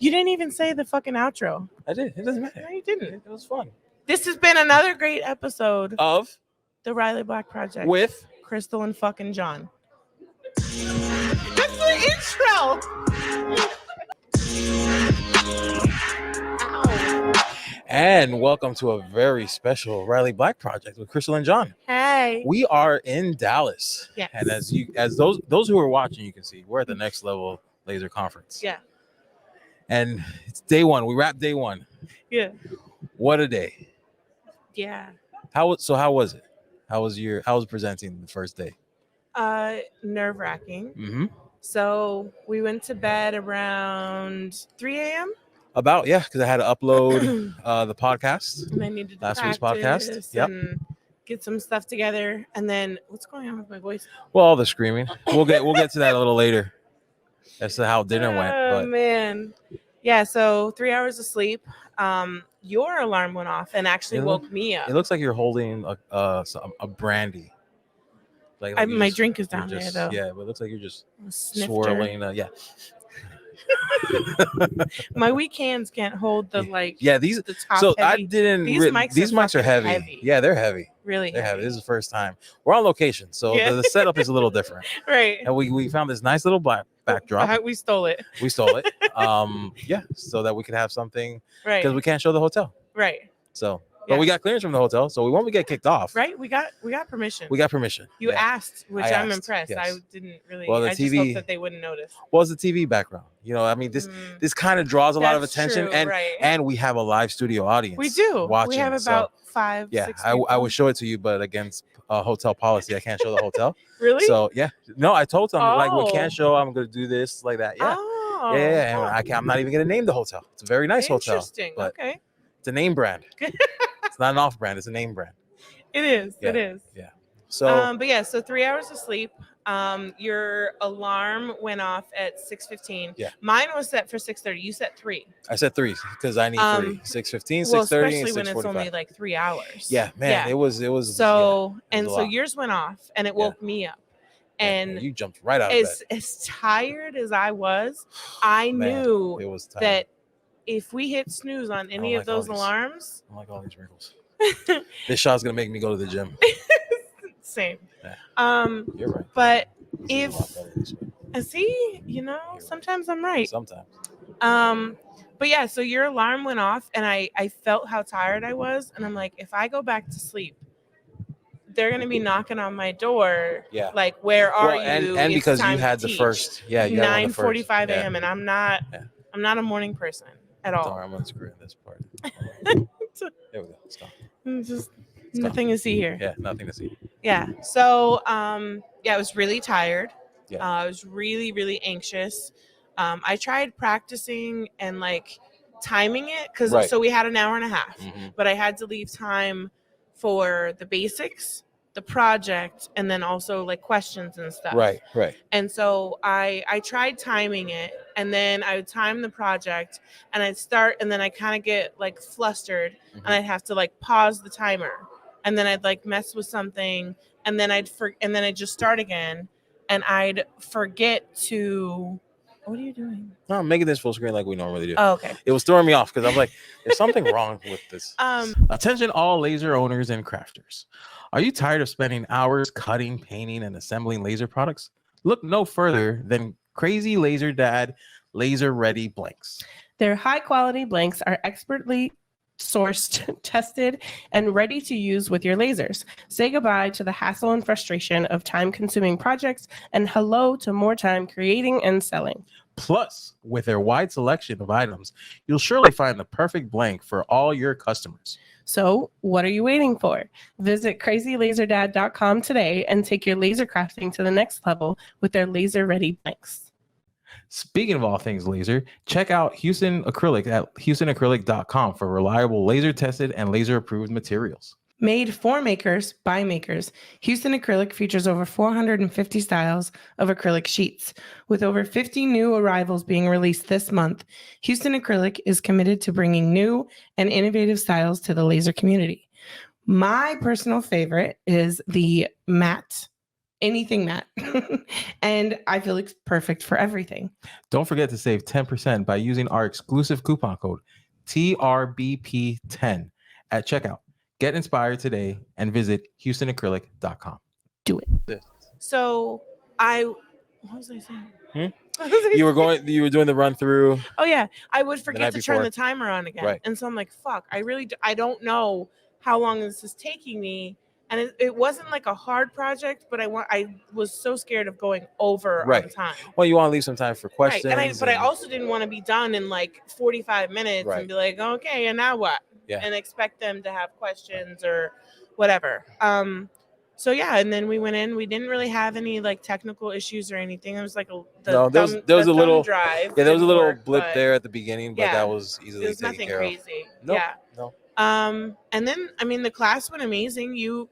You didn't even say the fucking outro. I did. It doesn't matter. No, you didn't. It was fun. This has been another great episode Of The Riley Black Project with Crystal and fucking John. That's the intro. Ow. And welcome to a very special Riley Black Project with Crystal and John. Hey. We are in Dallas. Yes. And as those who are watching, you can see we're at the Next Level Laser Conference. Yeah. And it's day one. We wrapped day one. Yeah. What a day. Yeah. How was it? How was presenting the first day? Nerve-wracking. Mm-hmm. So we went to bed around 3 a.m. About, yeah, because I had to upload the podcast. And I needed to last week's podcast. Yep. And get some stuff together. And then what's going on with my voice? Well, all the screaming. We'll get to that a little later. As to how dinner went. Oh man. Yeah, so 3 hours of sleep. Your alarm went off and actually woke me up. It looks like you're holding a brandy. Like my drink is down there though. Yeah, but it looks like you're just swirling. Yeah. My weak hands can't hold the these. The top so heavy. I didn't. These mics are heavy. Yeah, they're heavy. Really, they're heavy. This is the first time we're on location, so the setup is a little different. Right. And we found this nice little black backdrop. We stole it. Yeah, so that we could have something. Right. Because we can't show the hotel. Right. So. But we got clearance from the hotel, so we won't get kicked off. Right, we got permission. We got permission. You asked, which I'm impressed. Yes. I didn't really. Well, the I TV, just hoped that they wouldn't notice. Well, it's the TV background. You know, I mean, this kind of draws a lot of attention, true, and we have a live studio audience. We do. Watching, we have about 5. Yeah, 6 I would show it to you, but against hotel policy, I can't show the hotel. Really? So no, I told them like we can't show. I'm gonna do this like that. Yeah. Oh. Yeah. And I'm not even gonna name the hotel. It's a very nice hotel. Interesting. Okay. It's a name brand. It's not an off brand. It's a name brand. It is. Yeah. It is. Yeah. So. So 3 hours of sleep. Your alarm went off at 6:15. Yeah. Mine was set for 6:30. You set 3. I said 3 because I need 3. 6:15, 6:30, well, and especially 6:45. when it's only like 3 hours. Yeah, man. Yeah. It was. So so yours went off and it woke me up. And you jumped right out of bed. As tired as I was, I knew it was that if we hit snooze on any of those alarms, I don't like all these wrinkles. This shot's gonna make me go to the gym. Same. Yeah. You're right. But if sometimes I'm right. Sometimes. But yeah, so your alarm went off and I felt how tired I was, and I'm like, if I go back to sleep, they're gonna be knocking on my door. Yeah. Like, where are you? And because you had the first. Yeah. 9:45 a.m. and I'm not a morning person at all. Sorry, I'm gonna screw in this part. There we go. Stop. Just nothing to see here. Yeah, nothing to see. Yeah. So I was really tired. Yeah. I was really, really anxious. I tried practicing and like timing it because so we had an hour and a half, but I had to leave time for the basics, the project, and then also like questions and stuff. Right. And so I tried timing it, and then I would time the project, and I'd start, and then I kind of get like flustered, and I'd have to like pause the timer, and then I'd like mess with something, and then I'd just start again, and I'd forget to. What are you doing? No, I'm making this full screen like we normally do. Oh, okay. It was throwing me off because I'm like, there's something wrong with this. Attention all laser owners and crafters. Are you tired of spending hours cutting, painting, and assembling laser products? Look no further than Crazy Laser Dad Laser Ready Blanks. Their high-quality blanks are expertly sourced, tested, and ready to use with your lasers. Say goodbye to the hassle and frustration of time-consuming projects and hello to more time creating and selling. Plus, with their wide selection of items, you'll surely find the perfect blank for all your customers. So, what are you waiting for? Visit crazylaserdad.com today and take your laser crafting to the next level with their laser-ready blanks. Speaking of all things laser, check out Houston Acrylic at houstonacrylic.com for reliable laser-tested and laser-approved materials. Made for makers by makers, Houston Acrylic features over 450 styles of acrylic sheets. With over 50 new arrivals being released this month, Houston Acrylic is committed to bringing new and innovative styles to the laser community. My personal favorite is the matte anything matte. And I feel it's perfect for everything. Don't forget to save 10% by using our exclusive coupon code TRBP10 at checkout. Get inspired today and visit HoustonAcrylic.com. Do it. So what was I saying? You were doing the run through. Oh yeah, I would forget to turn before. the timer on again, Right. and so I'm like, fuck, I don't know how long this is taking me, and it wasn't like a hard project, but I was so scared of going over on time. Well, you want to leave some time for questions, right? But I also didn't want to be done in like 45 minutes and be like, okay, and now what? Yeah. And expect them to have questions or whatever. So yeah, and then we went in. We didn't really have any like technical issues or anything. It was like there was a little drive. Yeah, there was a little blip there at the beginning, but that was easily it was taken nothing care crazy. of. Nope, Yeah. no. And then I mean the class went amazing. You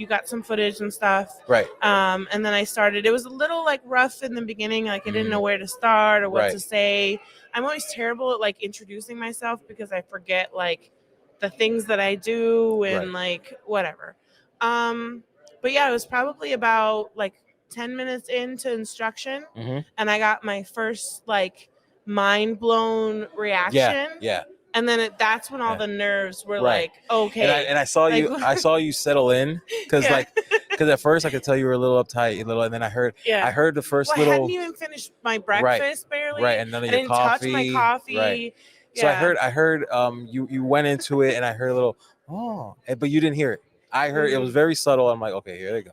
got some footage and stuff. Right. And then I started. It was a little like rough in the beginning. Like I didn't know where to start or what to say. I'm always terrible at like introducing myself because I forget like the things that I do and like whatever. But yeah, it was probably about like 10 minutes into instruction, and I got my first like mind blown reaction. Yeah. And then that's when all the nerves were like, okay. And I saw like, you. I saw you settle in because at first I could tell you were a little uptight, and then I heard the first I hadn't even finished my breakfast barely. Right, and none of your didn't coffee. touch my coffee. Right. Yeah. So I heard you went into it, and I heard a little but you didn't hear it. I heard it was very subtle. I'm like, okay, here they go.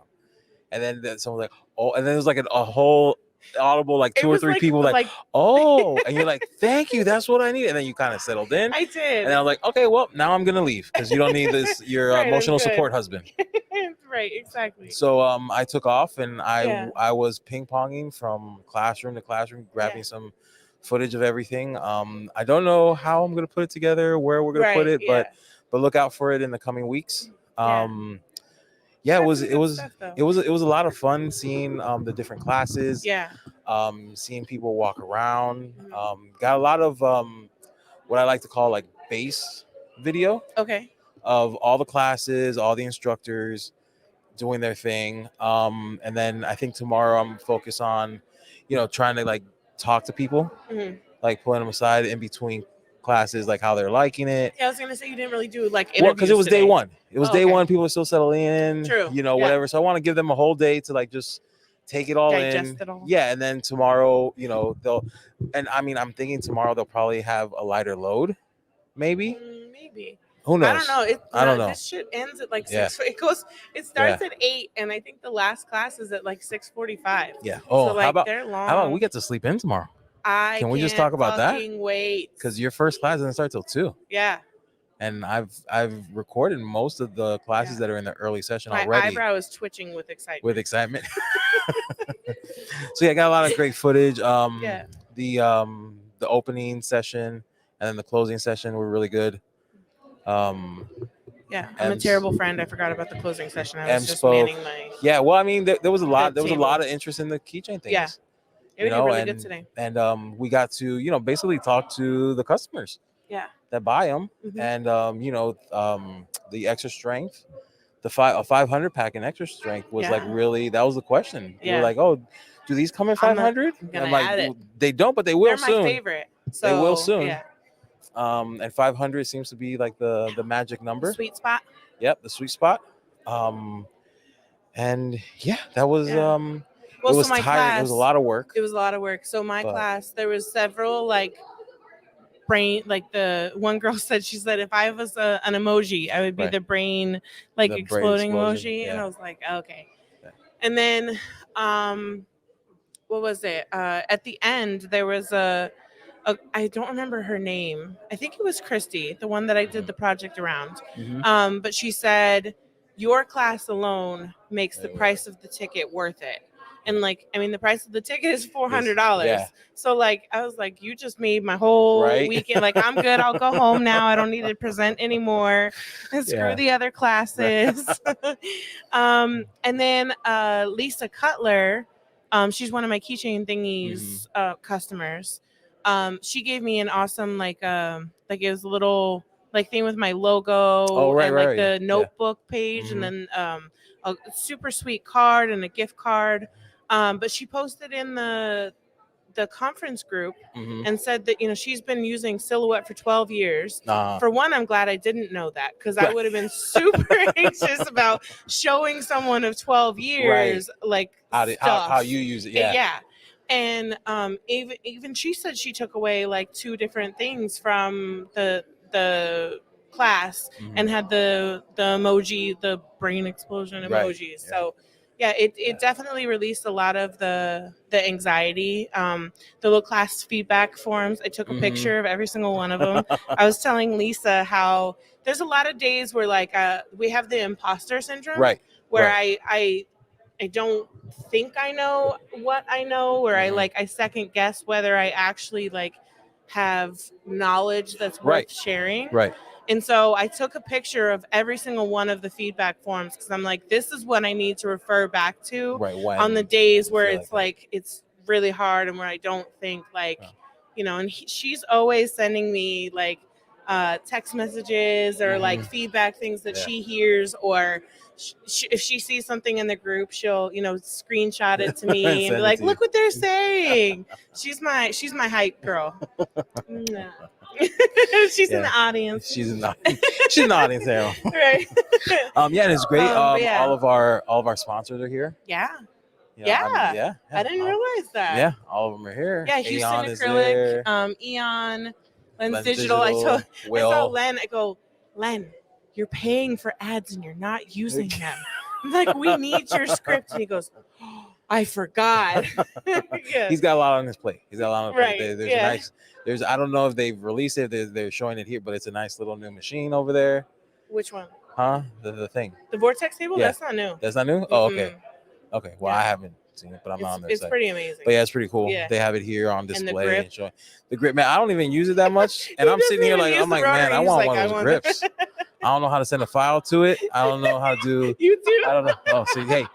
And then someone was like, oh, and then there's like a whole audible like two or three people like oh, and you're like, thank you, that's what I need. And then you kind of settled in. I did. And I was like, okay, well, now I'm gonna leave because you don't need this your emotional support husband. Right, exactly. So I took off, and I was ping-ponging from classroom to classroom, grabbing some footage of everything. I don't know how I'm gonna put it together, where we're gonna put it, but look out for it in the coming weeks. It was a lot of fun seeing the different classes. Seeing people walk around. Got a lot of what I like to call like base video. Okay. Of all the classes, all the instructors doing their thing. And then I think tomorrow I'm focused on, trying to like talk to people, like pulling them aside in between classes, like how they're liking it. Yeah, I was gonna say you didn't really do like interviews. Well, because it was day one. It was day one. People are still settling in. True. Whatever. So I want to give them a whole day to like just take it all digest in. It all. Yeah, and then tomorrow, they'll. And I mean, I'm thinking tomorrow they'll probably have a lighter load, maybe. Maybe. Who knows? I don't know. I don't know. This shit ends at like 6. It starts at 8, and I think the last class is at like 6:45. Yeah. Oh, so, like, they're long. How about we get to sleep in tomorrow? Can we just talk about that? Wait. Because your first class doesn't start till 2. Yeah. And I've recorded most of the classes that are in the early session already. My eyebrow is twitching with excitement. So I got a lot of great footage. The opening session and then the closing session were really good. I'm a terrible friend. I forgot about the closing session. I was just manning my. Yeah, well, I mean, there was a lot. There was a lot of interest in the keychain things. Yeah, it was really good today. And we got to basically talk to the customers. Yeah. That buy them, and the extra strength, a 500 pack in extra strength was like really, that was the question. You were like, oh, do these come in 500? I'm like, they don't, but they will soon. They're my favorite. So, they will soon. Yeah. And 500 seems to be like the magic number. The sweet spot. Yep, the sweet spot. And that was it was tired. Class, it was a lot of work. So my class, there was several like brain, like the one girl said, she said, if I was an emoji, I would be the brain, like the exploding brain emoji. And I was like, okay. And then what was it? At the end, there was I don't remember her name. I think it was Christy, the one that I did the project around. But she said, your class alone makes the price of the ticket worth it. And like, I mean, the price of the ticket is $400. Yeah. So like, I was like, you just made my whole weekend. Like, I'm good. I'll go home now. I don't need to present anymore. And screw the other classes. And then Lisa Cutler, she's one of my keychain thingies customers. She gave me an awesome like it was a little like thing with my logo and like the notebook page, and then a super sweet card and a gift card. But she posted in the conference group and said that she's been using Silhouette for 12 years. For one, I'm glad I didn't know that, because I would have been super anxious about showing someone of 12 years like how you use it. Yeah. And even she said she took away like 2 different things from the class and had the emoji, the brain explosion emojis. So yeah, it definitely released a lot of the anxiety. The little class feedback forms, I took a picture of every single one of them. I was telling Lisa how there's a lot of days where like we have the imposter syndrome, where I don't think I know what I know, or I second guess whether I actually like have knowledge that's worth sharing. And so I took a picture of every single one of the feedback forms, because I'm like, this is what I need to refer back to on the days where it's like it's really hard and where I don't think like, and she's always sending me like text messages or like feedback things that she hears, or if she sees something in the group, she'll screenshot it to me and be like, look what they're saying. She's my hype girl. She's in the audience. She's in the audience there. Right. And it's great. All of our sponsors are here. I didn't realize that. Yeah, all of them are here. Yeah, Houston Acrylic, Eon, Lens Digital. I saw Len. I go, Len, you're paying for ads and you're not using them. I'm like, we need your script. And he goes, oh, I forgot. He's got a lot on his plate. There's I don't know if they've released it. They're showing it here, but it's a nice little new machine over there. Which one? Huh? The thing. The Vortex table? Yeah. That's not new. That's not new? Oh, okay. Okay. Well, I haven't seen it, but I'm on there. It's pretty amazing. But yeah, it's pretty cool. Yeah. They have it here on display and showing the grip. Man, I don't even use it that much, and I'm sitting here like, I'm like, man, I want one of those grips. I don't know how to send a file to it. I don't know how to do. You do. I don't know. Oh, see, hey,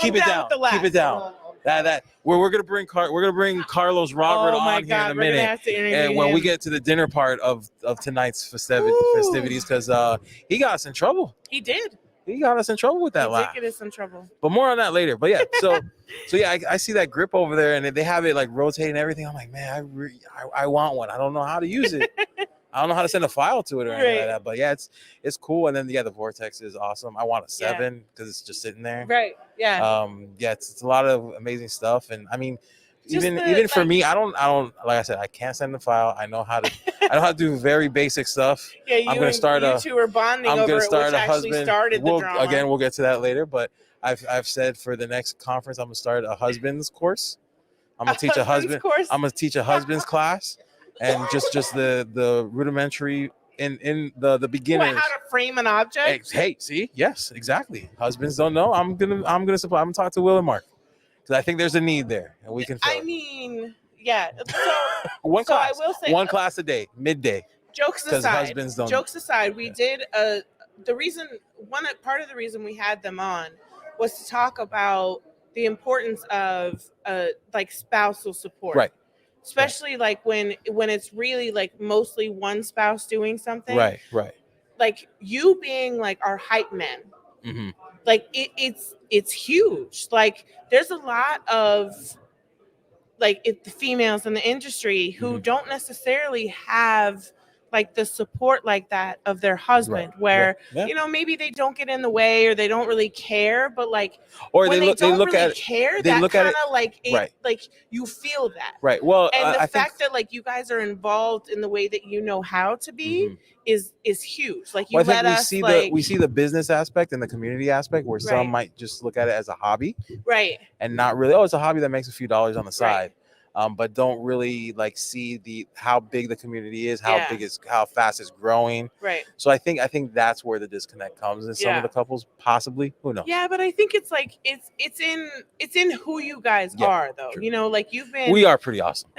keep it down. Keep it down. That we're gonna bring Carlos Robert on here in a minute, and when we get to the dinner part of tonight's festivities, because he got us in trouble. He did. He got us in trouble with that laugh. He did get us in trouble. But more on that later. But yeah, so yeah, I see that grip over there, and they have it like rotating and everything. I'm like, man, I want one. I don't know how to use it. I don't know how to send a file to it or anything like that. But yeah, it's cool. And then the Vortex is awesome. I want a 7 because it's just sitting there. Right. Yeah. It's a lot of amazing stuff. And I mean, even for me, I don't like I said, I can't send the file. I know how to do very basic stuff. Yeah, I'm gonna start you two are bonding over it, which actually started the drama. Again, we'll get to that later. But I've said for the next conference, I'm gonna start a husband's course. I'm gonna teach a husband course. I'm gonna teach a husband's class. And just the rudimentary in the beginners. How to frame an object? Hey, see, yes, exactly. Husbands don't know. I'm gonna supply. I'm gonna talk to Will and Mark because I think there's a need there, and we can. I mean, yeah. So one class. I will say one class a day, midday. Jokes aside. Husbands don't. Jokes aside, we did part of the reason we had them on was to talk about the importance of like spousal support. Right. Especially like when it's really like mostly one spouse doing something. Right. Like you being like our hype men. Mm-hmm. Like it's huge. Like there's a lot of like the females in the industry who don't necessarily have like the support like that of their husband, where maybe they don't get in the way or they don't really care, but like or when they look really at care, they that look kind at of like it, like you feel that, right? Well, and the I fact that like you guys are involved in the way that you know how to be is huge. Like you let us we see the business aspect and the community aspect where some might just look at it as a hobby, right? And not really. Oh, it's a hobby that makes a few dollars on the side. But don't really like see how big the community is, how fast it's growing. Right. So I think that's where the disconnect comes in some of the couples, possibly. Who knows? Yeah, but I think it's like it's in who you guys are, though. True. Like you've been. We are pretty awesome.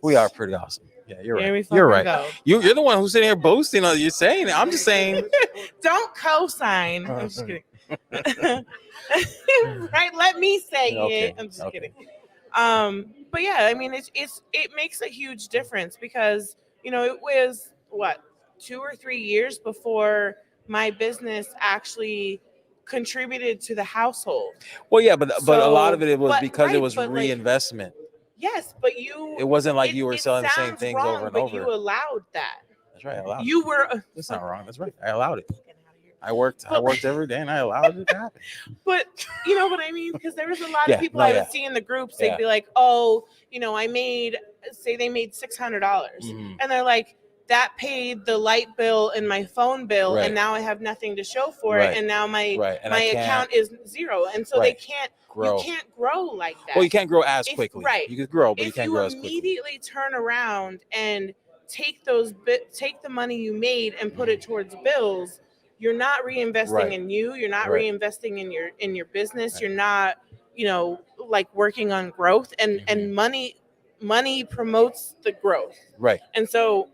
We are pretty awesome. Yeah, you're right. You're right. You're the one who's sitting here boasting. You're saying it. I'm just saying. Don't co-sign. I'm just kidding. Right? Let me say it. I'm just kidding. But yeah, I mean, it makes a huge difference because, it was 2 or 3 years before my business actually contributed to the household. Well, yeah, but a lot of it was but- because right, it was but, like, reinvestment. yes, but It wasn't like you were selling the same sounds things wrong, over and but over. you allowed that. That's right. I allowed You it. were. That's not wrong. That's right. I allowed it. Get out of here. I worked every day and I allowed it to happen. But you know what I mean? Because there was a lot Yeah, of people no, I yeah. would see in the groups. Yeah. They'd be like, "Oh, I made, say they made $600, Mhm. and they're like, that paid the light bill and my phone bill, Right. and now I have nothing to show for Right. it, and now my Right. And my I can't account is zero, and so they Right. can't grow. You can't grow like that. Well, you can't grow as If- quickly. right. You could grow, but you If can't you grow as quickly. immediately turn around and take the money you made and put it towards bills, you're not reinvesting Right. in you. You're not Right. reinvesting in your business. Right. You're not, like working on growth, and Mhm. money promotes the growth. Right. And so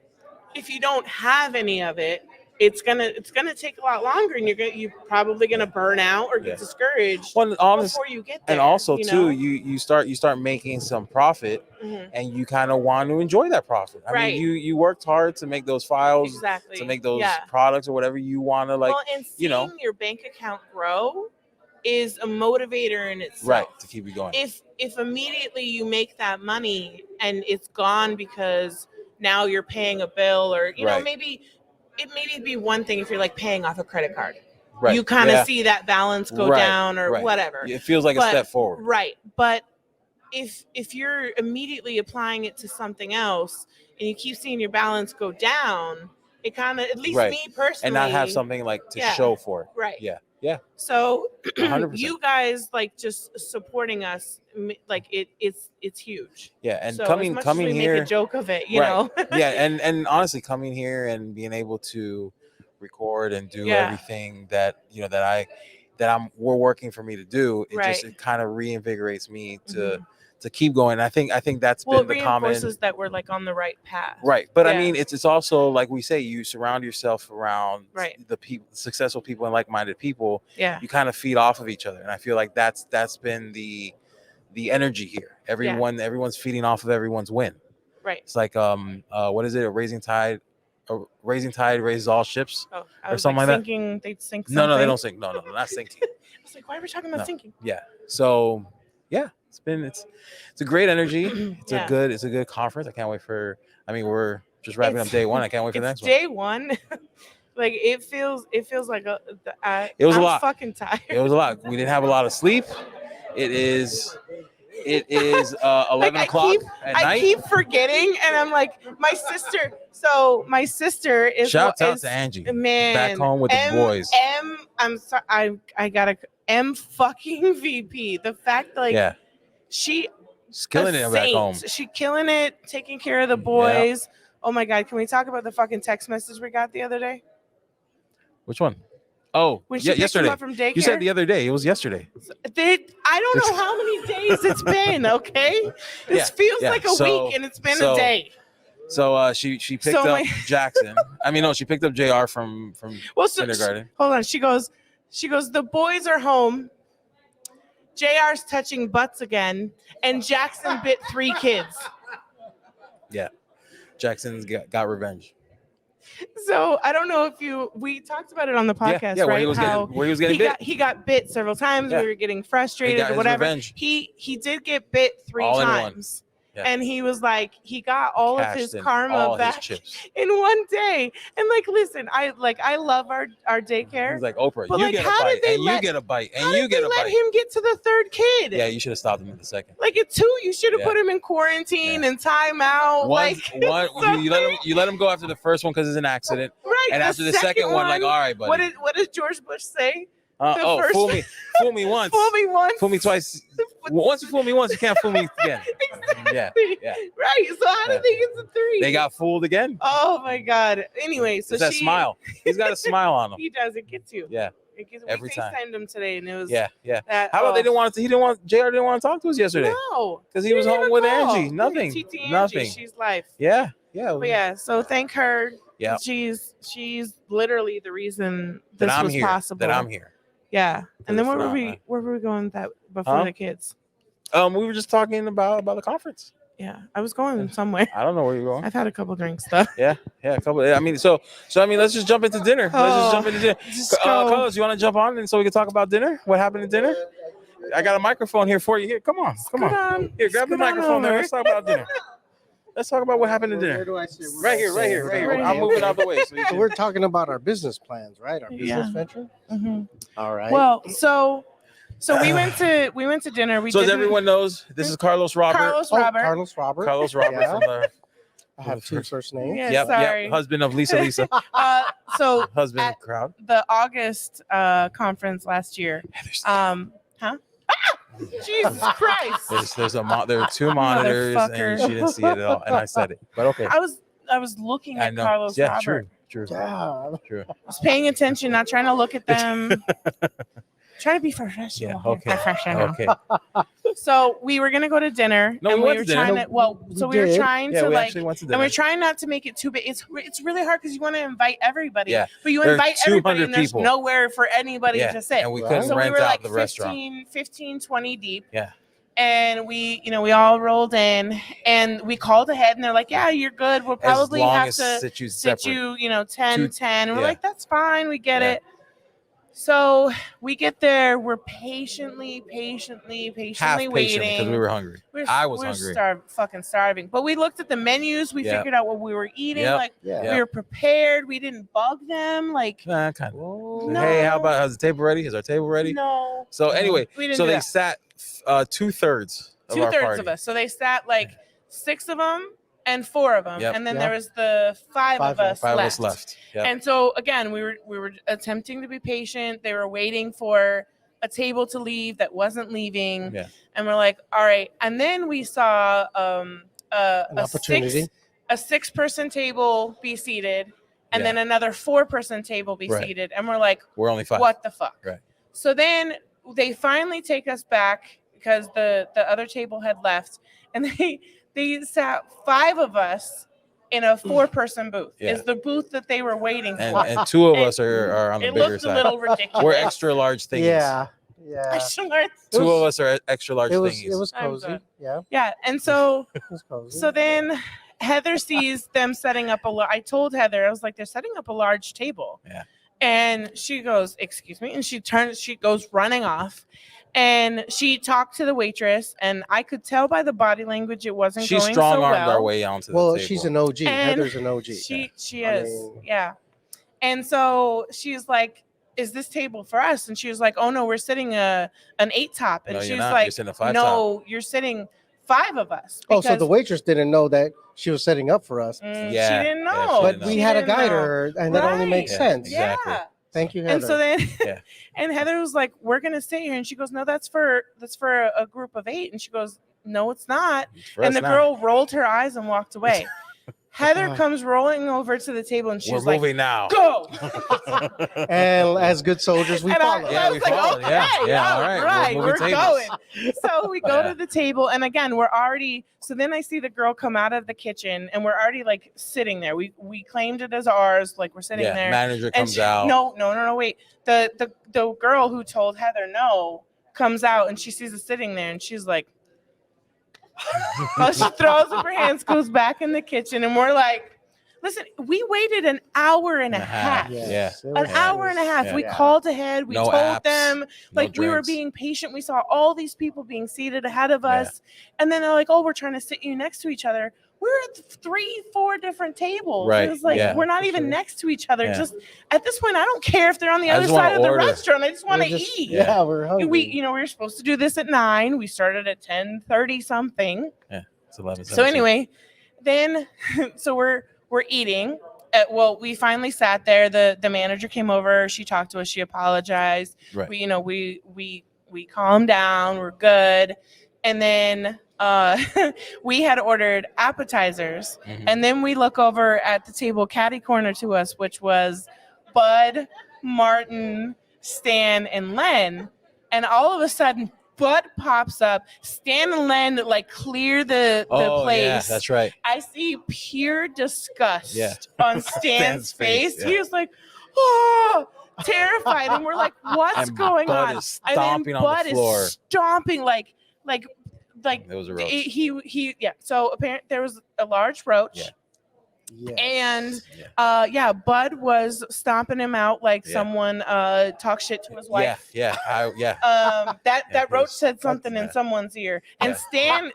if you don't have any of it, it's gonna take a lot longer, and you're probably gonna burn out or get Yeah. discouraged Well, before you get there. and also too, know? you start making some profit, Mhm. and you kind of want to enjoy that profit. I Right. mean, you worked hard to make those files, Exactly. to make those Yeah. products or whatever you want to, like, Well, and seeing your bank account grow is a motivator in itself. right, to keep you going. If immediately you make that money and it's gone because now you're paying a bill, or Right. maybe be one thing if you're like paying off a credit card. Right. You kind of Yeah. see that balance go Right. down or Right. whatever. It feels like a But- step forward. Right. But if you're immediately applying it to something else and you keep seeing your balance go down, it kind of, at least Right. me personally, And not have something like to Yeah. show for it. Right. Yeah. Yeah. So 100%. you guys, like, just supporting us, like, it's huge. Yeah. And So coming as much as we here, make a joke of it, you Right. know. Yeah, and honestly, coming here and being able to record and do Yeah. everything that we're working for me to do, Right. it kind of reinvigorates me to Mhm. to keep going. I think that's Well, been it the common. reinforces that we're, like, on the right path. Right, but I Yeah. mean, it's also, like we say, you surround yourself around Right. the people, successful people, and like-minded people. Yeah. You kind of feed off of each other, and I feel like that's been the energy here. Everyone's feeding off of everyone's win. Right. It's like what is it? A rising tide raises all ships. Oh, I or was something like like that. sinking. They'd sink something. No, they don't sink. No, not sinking. I was like, why are we talking about No. sinking? Yeah. So yeah, it's a great energy. It's Yeah. a good conference. I can't wait for. I mean, we're just wrapping up day one. I can't wait for the It's next one. day one. Like, it feels like It was a I'm lot. fucking tired. It was a lot. We didn't have a lot of sleep. It is 11 o'clock at night. I keep forgetting, and I'm like, my sister. So my sister is. Shout out to Angie. Man, back home with the boys. I'm sorry. I got a M fucking VP. The fact that, like, Yeah, she's killing it back home. She killing it, taking care of the boys. Oh my God, can we talk about the fucking text message we got the other day? Which one? Oh, When she yeah, picked him yesterday. up from daycare? You said the other day. It was yesterday. I don't know how many days it's been. Okay, this feels like a week, and it's been a day. So she picked up Jackson. I mean, no, she picked up JR from kindergarten. Hold on. She goes, the boys are home. JR's touching butts again, and Jackson bit 3 kids. Yeah, Jackson's got revenge. So I don't know if we talked about it on the podcast, where right? Where he was getting bit. He got bit several times. Yeah. We were getting frustrated got or his whatever. revenge. He did get bit 3 All in one. times. Yeah. And he was like, he got all of his Cashed in karma all back his chips. in one day. And, like, listen, I love our daycare. He's like, Oprah, But, you like, get a how bite, did they and you get a bite, and you get a let bite. him get to the 3rd kid? Yeah, you should have stopped him in the second. Like, at 2, you should have put him in quarantine and time out. You let him go after the first one because it's an accident. Right. And after the second one, like, all right, buddy. What did George Bush say? Fool me once. Fool me once. Fool me twice. Once you fool me once, you can't fool me again. Exactly. Yeah. Right. So how did they get to 3? They got fooled again. Oh my God. Anyway, so it's that smile. He's got a smile on him. He does. It gets you. Yeah. Every time. We FaceTimed him today, and it was yeah. That, How about JR didn't want to talk to us yesterday? No, because he was home with call. Angie. Nothing. Nothing. She's life. Yeah. But yeah. So thank her. Yeah. She's literally the reason this was possible. That I'm here. Yeah. And then where were we going with that before the kids? We were just talking about the conference. Yeah, I was going somewhere. I don't know where you're going. I've had a couple drinks though. Yeah, a couple. I mean, so let's just jump into dinner. Let's just jump into dinner. Carlos, you want to jump on and so we can talk about dinner? What happened at dinner? I got a microphone here for you. Here, come on. Here, grab the microphone there. Let's talk about dinner. Let's talk about what happened at dinner. Where do I sit? Right here. I'm moving out the way. So we're talking about our business plans, right? Our business venture. Mm-hmm. All right. Well, so we went to dinner. So as everyone knows, this is Carlos Robert. Carlos Robert. Yeah. From the, I have two first names. Yeah, yep, sorry. Husband of Lisa. So Husband of crowd. The August conference last year. Jesus Christ! There are two monitors, and she didn't see it at all. And I said it, but okay. I was looking at Carlos Robert. True. I was paying attention, not trying to look at them. Trying to be professional. Yeah, okay. Professional. Okay. So we were gonna go to dinner. No, and we were trying to. Well, so we were trying to like, and we're trying not to make it too big. It's really hard because you want to invite everybody. Yeah. But you invite everybody, and there's people. nowhere for anybody to sit. And we couldn't so rent we were out like the restaurant. 15, 20 deep. Yeah. And we all rolled in, and we called ahead, and they're like, "Yeah, you're good. We'll probably have to sit you, 10. And we're like, "That's fine. We get it." So we get there. We're patiently waiting because we were hungry. I was hungry. Fucking starving. But we looked at the menus. We figured out what we were eating. We were prepared. We didn't bug them. Kind of. No. Hey, how about is the table ready? Is our table ready? No. So anyway, they sat 2/3 of our party. Of us. So they sat 6 of them and 4 of them, and then there was the 5 of us left. Yep. And so again, we were attempting to be patient. They were waiting for a table to leave that wasn't leaving, and we're like, all right. And then we saw an opportunity. a 6-person table be seated, and then another 4-person table be seated, and we're like, we're only 5. What the fuck? Right. So then they finally take us back because the other table had left, and they sat 5 of us in a 4-person booth. Is the booth that they were waiting for. And 2 of us are on the bigger side. It looked a little ridiculous. We're extra large thingies. Yeah. Extra large. 2 of us are extra large thingies. It was cozy. Yeah. And so, it was cozy. So then Heather sees them setting up I told Heather, I was like, they're setting up a large table. Yeah. And she goes, excuse me. And she goes running off. And she talked to the waitress, and I could tell by the body language it wasn't going so well. She strong-armed our way onto the table. Well, she's an OG. And Heather's an OG. She is. Yeah. And so she's like, is this table for us? And she was like, oh, no, we're sitting an 8-top. And she was like, no, you're sitting 5 of us. Oh, so the waitress didn't know that she was setting up for us. She didn't know. But we had to guide her, and that only makes sense. Exactly. Yeah. Thank you, Heather. And so then, and Heather was like, "We're gonna stay here," and she goes, "No, that's for a group of 8." And she goes, "No, it's not." And the girl rolled her eyes and walked away. Heather comes rolling over to the table, and she's like, "We're moving now. Go!" And as good soldiers, we follow. We followed. Okay, all right, we're going. So we go to the table, and again, we're already. So then I see the girl come out of the kitchen, and we're already sitting there. We claimed it as ours, we're sitting there. Manager comes out. No, wait. The girl who told Heather no comes out, and she sees us sitting there, and she's like. Well, she throws up her hands, goes back in the kitchen, and we're like, listen, we waited an hour and a half. An hour and a half. We called ahead. We told them, we were being patient. We saw all these people being seated ahead of us. And then they're like, oh, we're trying to sit you next to each other. We're at 3-4 different tables. Right. It's we're not even next to each other. Just at this point, I don't care if they're on the other side of the restaurant. I just want to eat. Yeah, we're hungry. We were supposed to do this at 9. We started at 10:30 something. Yeah, it's 11. So anyway, then so we're eating. We finally sat there. The manager came over. She talked to us. She apologized. Right. We calmed down. We're good. And then we had ordered appetizers, and then we look over at the table catty corner to us, which was Bud, Martin, Stan, and Len. And all of a sudden, Bud pops up. Stan and Len clear the place. Yeah, that's right. I see pure disgust on Stan's face. Yeah. He was like, oh, terrified. And we're like, what's going Bud on? Is stomping and then Bud on the floor. is stomping like like There was a roach. he yeah. So apparently there was a large roach. Yeah. Yes. And Bud was stomping him out like Yeah. someone talked shit to his wife. That roach said something in someone's ear, and Stan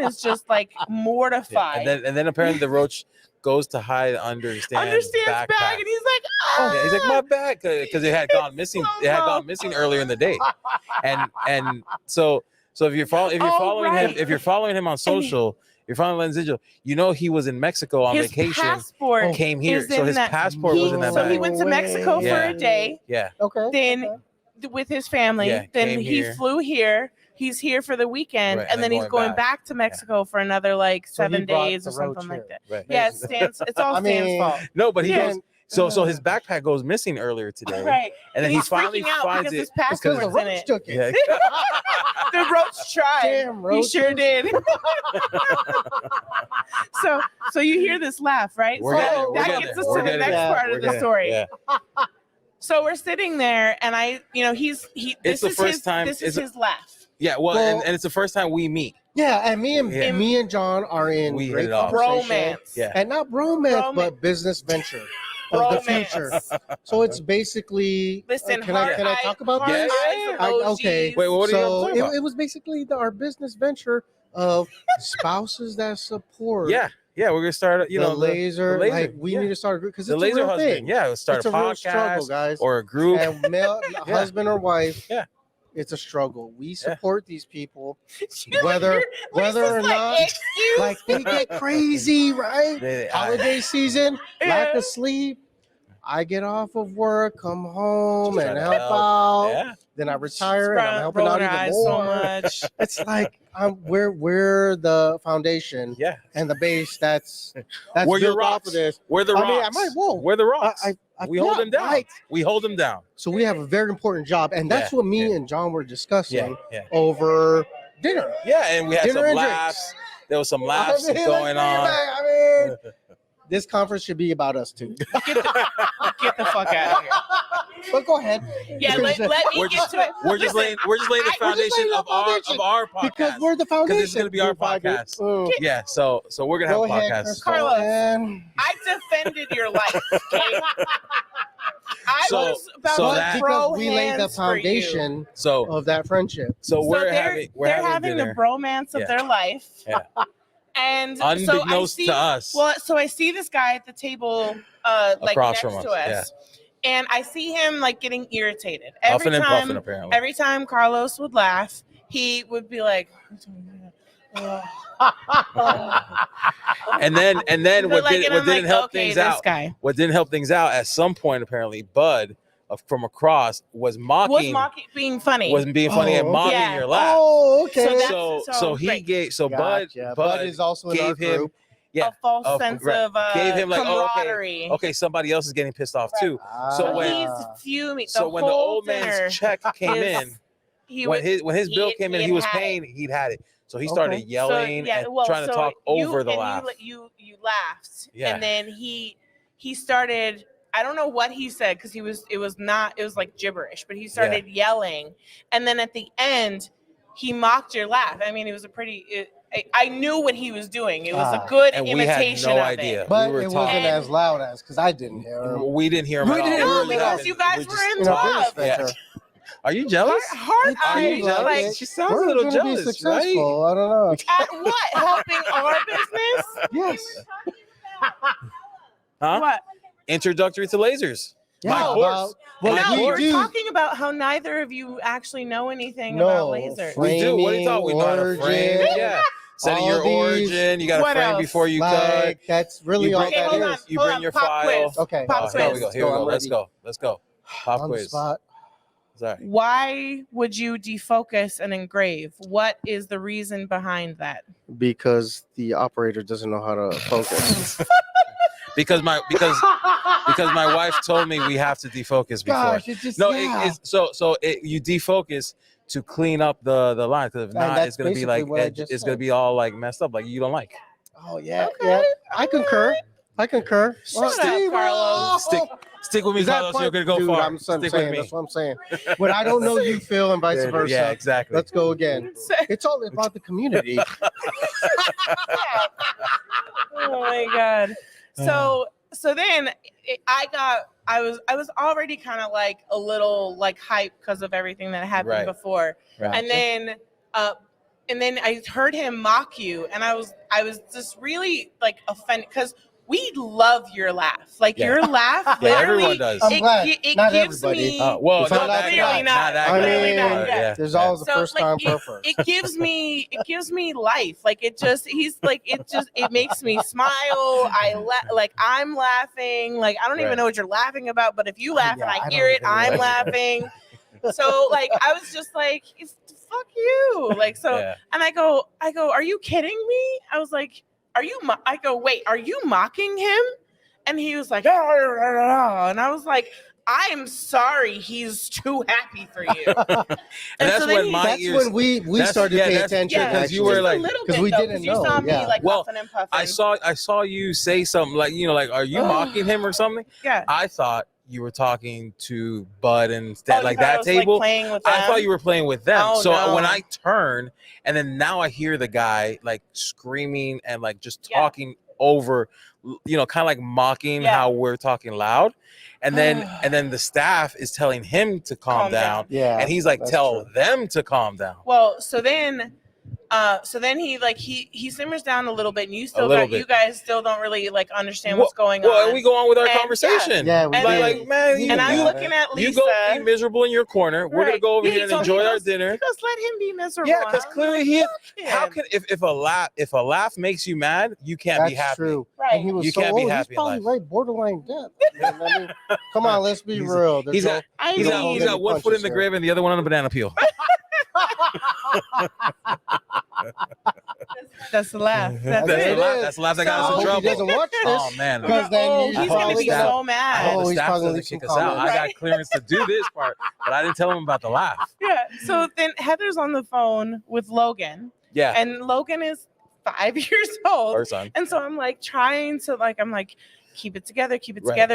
is just like mortified. And then apparently the roach goes to hide under Stan's bag, and he's like, oh, yeah, he's like, my bag, because it had gone missing. It had gone missing earlier in the day, and so if you're following him on social. You're following Lens Digital. You know he was in Mexico on vacation. Passport came here, so his passport was in that So bag. he went to Mexico for a day. Yeah. Okay. Then with his family. Yeah, then he flew here. He's here for the weekend, Right, and then he's going back to Mexico for another like 7 days or something like that. Right. Yeah, it's all Stan's fault. No, but he goes. So his backpack goes missing earlier today. Right. And then he finally finds it his passport was in it. Took it. Yeah. The roach tried. Damn, roach. He sure did. So you hear this laugh, right? That gets us to the next part of the story. Yeah. So we're sitting there, and this is his laugh. Yeah, well, and it's the first time we meet. Yeah, and me and John are in great conversation. Bromance. Yeah. And not bromance, but business venture of the future. So it's basically. Listen, can I talk about this? Okay. Wait, what are you talking about? It was basically our business venture of spouses that support. Yeah, we're gonna start. The laser. Like we need to start a group because the it's laser a real husband. thing. Yeah, start it's a a real podcast struggle, guys, or a group. And male, husband or wife. Yeah. It's a struggle. We support these people, whether or not, like they get crazy, right? Holiday season, lack of sleep. I get off of work, come home, and help out. Yeah. Then I retire, and I'm helping out even more. So much. It's like we're the foundation, and the base that's we're built your off of this. We're the rocks. We're the rocks. We hold them down. Right. We hold them down. So we have a very important job, and that's what me and John were discussing over dinner. Yeah, and we had dinner some laughs. There was some laughs going on. This conference should be about us too. Get the fuck out of here. But go ahead. Yeah, let me get to it. We're just laying the foundation of our podcast because we're the foundation. Because it's gonna be our podcast. Yeah, so we're gonna have a podcast. Carlos, I defended your life. Okay? I was about to throw we laid the foundation of that friendship. So they're having the bromance of their life. Yeah. And unbeknownst to us. Well, so I see this guy at the table, like across next from to us, us, and I see him like getting irritated Huffing and puffing, apparently. Every time Carlos would laugh, he would be like, and then what didn't help things out? What didn't help things out? At some point, apparently, Bud from across was being funny and mocking your laugh. Oh, okay. So Bud is also gave him a false sense of gave him like camaraderie. Okay, somebody else is getting pissed off too. So when he's fuming, when the old man's check came in, when his bill came in, he was paying. He'd had it. So he started yelling and trying to talk over the laugh. You laughed, and then he started. I don't know what he said because it was like gibberish, but he started yelling, and then at the end, he mocked your laugh. I mean, it was I knew what he was doing. It was a good imitation we had no of idea. it. But it wasn't as loud as because I didn't hear him. We didn't hear him. No, because you guys were in love. Are you jealous? Are you jealous? Like, she sounds a little jealous, be successful. Right? I don't know. At what? Helping our business? Yes. Huh? What? Introductory to lasers. Yeah, My course. We're talking about how neither of you actually know anything about lasers. We do. What do you thought? We know how to frame. Yeah. Setting your origin. You got to frame before you cut. That's really all that is. You bring your file. Quiz. Okay. Pop quiz. Here we go. Let's go. Pop quiz. Spot. Sorry. Why would you defocus and engrave? What is the reason behind that? Because the operator doesn't know how to focus. Because my wife told me we have to defocus before. Gosh, you defocus to clean up the line, because if not, it's gonna be like it's gonna be all like messed up, like you don't like. Oh yeah, okay. Yeah. I concur. I concur. Shut up, Carlos. Stick with me, Carlos. You're gonna go Dude, far. I'm Stick saying, with me. that's what I'm saying. But I don't know you feel and vice versa. Yeah, exactly. Let's go again. It's all about the community. Oh my god. So then I was already kind of like a little like hyped because of everything that happened before. Right. And then I heard him mock you, and I was just really like offended because we love your laugh. Like your laugh, Yeah, literally, everyone does. I'm glad. it Not gives everybody. me. Well, It's not not that clearly guy. not. That I guy. Clearly not. mean, Yeah. there's always a first time purpose. It gives me life. Like it makes me smile. I'm laughing. Like I don't even know what you're laughing about, but if you laugh and I hear it, I'm laughing. So like I was just like, fuck you. Like so, and I go, are you kidding me? I was like, I go, wait, are you mocking him? And he was like, oh, and I was like, I'm sorry, he's too happy for you. And that's so when when we started to pay attention. because you were like, because we didn't know. You saw me like huffing and puffing. I saw you say something like, are you mocking him or something? Yeah. I thought you were talking to Bud and that table. Like, playing with them? I thought you were playing with them. Oh, so no. when I turn, and then now I hear the guy like screaming and like just talking over, kind of like mocking how we're talking loud. And then the staff is telling him to calm down. Yeah. And he's like, tell them to calm down. Well, so then he simmers down a little bit, and you guys still don't really like understand what's going on. Well, we go on with our conversation. Yeah, man, I'm looking at Lisa. You go be miserable in your corner. We're gonna go over here and enjoy our dinner. Just let him be miserable. Yeah, because clearly he. How can if a laugh makes you mad, you can't be happy. That's true. Right. And he was you can't be happy. He's probably right, borderline death. I mean, come on, let's be real. He's got one foot in the grave and the other one on a banana peel. That's the laugh. That's the laugh that got us in trouble. He doesn't watch this. Oh man, because then he's gonna be so mad. The staff doesn't kick us out. I got clearance to do this part, but I didn't tell him about the laugh. Yeah. So then Heather's on the phone with Logan. Yeah. And Logan is 5 years old. Her son. And so I'm like trying to keep it together,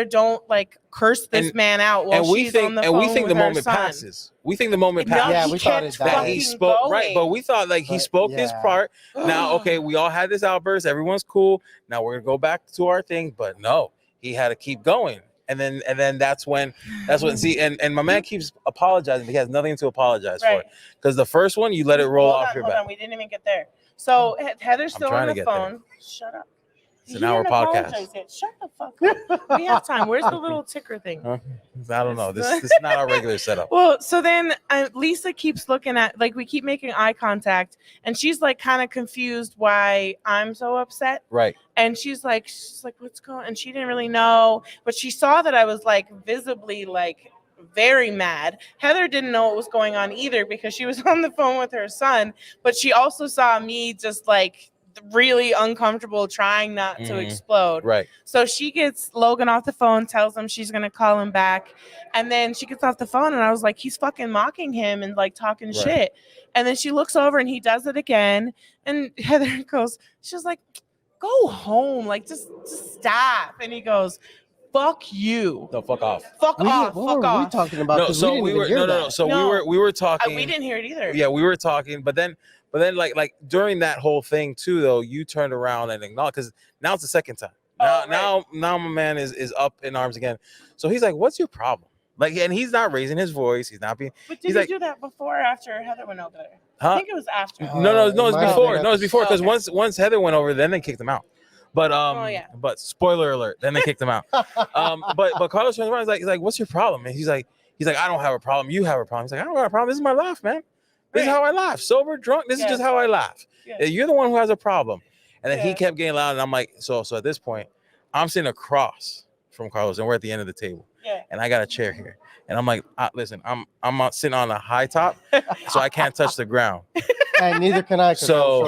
don't like curse this man out while she's on the phone. And we think the moment son. passes. We think the moment passes. Yeah, we thought that he spoke going. right, but we thought like he spoke his part. Now, okay, we all had this outburst. Everyone's cool. Now we're gonna go back to our thing, but no, he had to keep going. And then that's when see and my man keeps apologizing. He has nothing to apologize for. Because the first one you let it roll off your back. Hold on, we didn't even get there. So Heather's still on the phone. Shut up. It's an hour podcast. Shut the fuck up. We have time. Where's the little ticker thing? I don't know. This is not our regular setup. Well, so then Lisa keeps looking at, like, we keep making eye contact, and she's like kind of confused why I'm so upset. Right. And she's like, what's going on? And she didn't really know, but she saw that I was like visibly like very mad. Heather didn't know what was going on either because she was on the phone with her son, but she also saw me just like really uncomfortable trying not to explode. Right. So she gets Logan off the phone, tells him she's going to call him back. And then she gets off the phone and I was like, he's fucking mocking him and like talking shit. And then she looks over and he does it again. And Heather goes, she's like, go home. Like, just stop. And he goes, fuck you. No, fuck off. Fuck off. What fuck were off. we talking about? No, so we were we were talking. We didn't hear it either. Yeah, we were talking, but then like during that whole thing too, though, you turned around and acknowledged because now it's the second time. Now my man is up in arms again. So he's like, "What's your problem?" Like, and he's not raising his voice. He's not being. But did you do that before or after Heather went over there? Huh? I think it was after. No, it's before. No, it's before because once Heather went over, then they kicked him out. But but spoiler alert, then they kicked him out. But Carlos turns around, he's like, "What's your problem?" And he's like, "I don't have a problem. You have a problem." He's like, "I don't have a problem. This is my laugh, man. This is how I laugh. Sober, drunk. This is just how I laugh. You're the one who has a problem." And then he kept getting loud, and I'm like, so at this point, I'm sitting across from Carlos, and we're at the end of the table. Yeah. And I got a chair here, and I'm like, listen, I'm sitting on a high top, so I can't touch the ground. And neither can I. So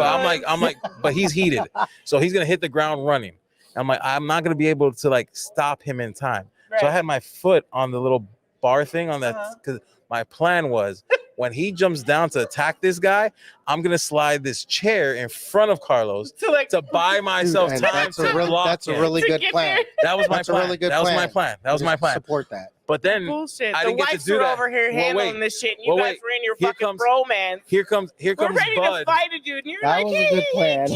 I'm like, but he's heated, so he's gonna hit the ground running. I'm like, I'm not gonna be able to like stop him in time. Right. So I had my foot on the little bar thing on that because my plan was when he jumps down to attack this guy, I'm gonna slide this chair in front of Carlos to buy myself Dude, time that's to that's a really good plan. That was my That's a plan. really good That was plan. my plan. That was my plan. Support that. But then bullshit. I The didn't get to wives do are that. over here Well, handling wait. this shit, and you Well, guys wait. were in your Here fucking comes- bromance. Here comes We're ready Bud. to fight a dude, and you're That like, was a good plan.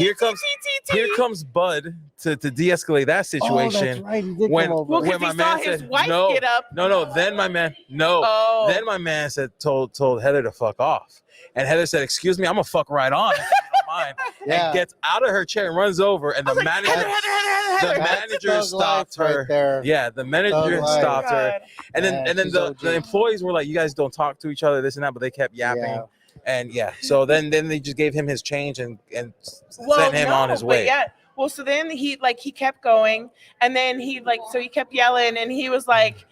Here comes Bud to de-escalate that situation. Oh, that's right. He did When- come over. well, when because my he saw man his said, wife no, get up. No. Then my man, Oh. Then my man told Heather to fuck off, and Heather said, "Excuse me, I'm gonna fuck right on if you don't mind." Yeah. And gets out of her chair and runs over, and I the was like, manager, Heather. the That's manager thug stopped life her. right there. Yeah, the manager Thug life. stopped her, God. and then Yeah, she's the OG. employees were like, "You guys don't talk to each other, this and that," but they kept yapping. Yeah. And so then they just gave him his change and Well, sent him on his but way. yeah. Well, so then he kept going, and then he kept yelling, and he was like,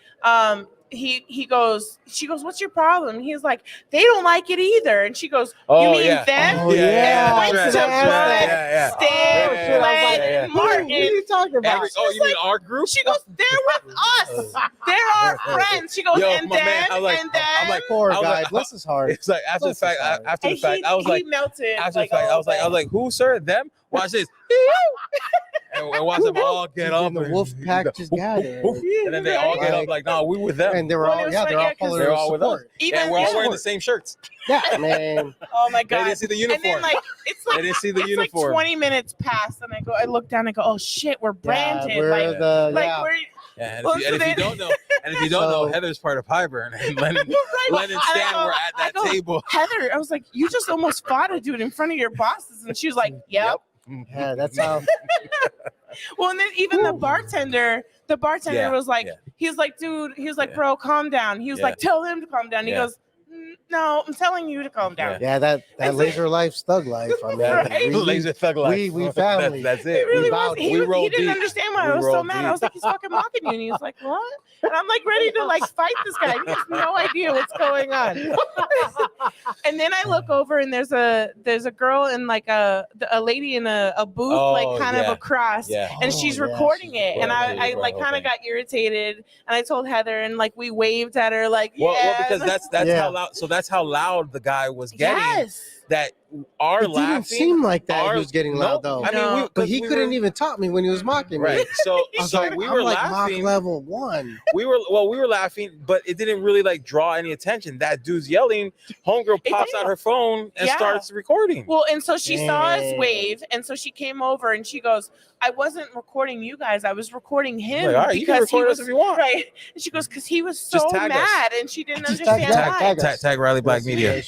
she goes, "What's your problem?" He's like, "They don't like it either." And she goes, "You Oh, mean yeah. them?" Oh, yeah. Points That's to right, that's right. Bud, Yeah. Stan, Oh, shit, I was like, Glenn, yeah. Martin. What are you talking about? You mean our group? She goes, "They're with us. They're our friends." She goes, Yo, and my then, man, and then, I'm like, Poor I was guy. like, Bless his heart. it's like after the Bless his fact, heart. after the and fact, I was like, he melted. after the like, fact, oh, I was like, who, sir? Them? Watch this. and watch them all get up. And the wolf pack just gathered. And then they all get up like, no, we with them. And they were Well, all, it was yeah, like, they're all yeah, 'cause pulling They're their all with us. support. even And we're all yeah. wearing the same shirts. Yeah, man. Oh my They god! didn't see the And then uniform. it's like They didn't see the it's uniform. like 20 minutes past, and I look down, and go, oh shit, we're branded. Yeah, we're like the, like yeah. we're Yeah, and Well, if so you then- don't know, So- Heather's part of Highburn, and Len and right. Stan were at that table. Heather, I was like, you just almost fought a dude in front of your bosses, and she was like, yep. Yeah, that's how. Well, and then even the bartender Yeah, was like, yeah. he was like, dude, he was like, Yeah. bro, calm down. He was Yeah. like, tell him to calm down. He Yeah. goes, no, I'm telling you to calm down. Yeah, that It's laser life's thug life. I mean, Right? Laser thug life. we family. That's It it. really vowed was. it. He rolled didn't deep. understand why We I was so rolled mad. deep. I was like, he's fucking mocking you. And he was like, what? And I'm like ready to like fight this guy. He has no idea what's going on. And then I look over and there's a girl in like a lady in a booth, like kind of across. Yeah. And Oh, she's yeah, recording she's it. And recording I it. like kind Okay. of got irritated. And I told Heather and like we waved at her like, Well, yeah. because that's Yeah. how loud. So that's how loud the guy was getting. yes. That our It laughing. didn't seem like that. our- He was getting no, loud though. I mean, No. But he couldn't even talk me when he was mocking me. Right. So I was like, we I'm were like laughing. mock level 1. We were laughing, but it didn't really like draw any attention. That dude's yelling. Homegirl It pops did. out her phone and Yeah. starts recording. Well, and so she saw us Dang. wave, and so she came over and she goes, I wasn't recording you guys, I was recording him Like, all right, you can because he record us was if you want. right. And she goes, because he was so Just tag us. mad and she didn't Just understand tag why. us. Tag Riley Black Media.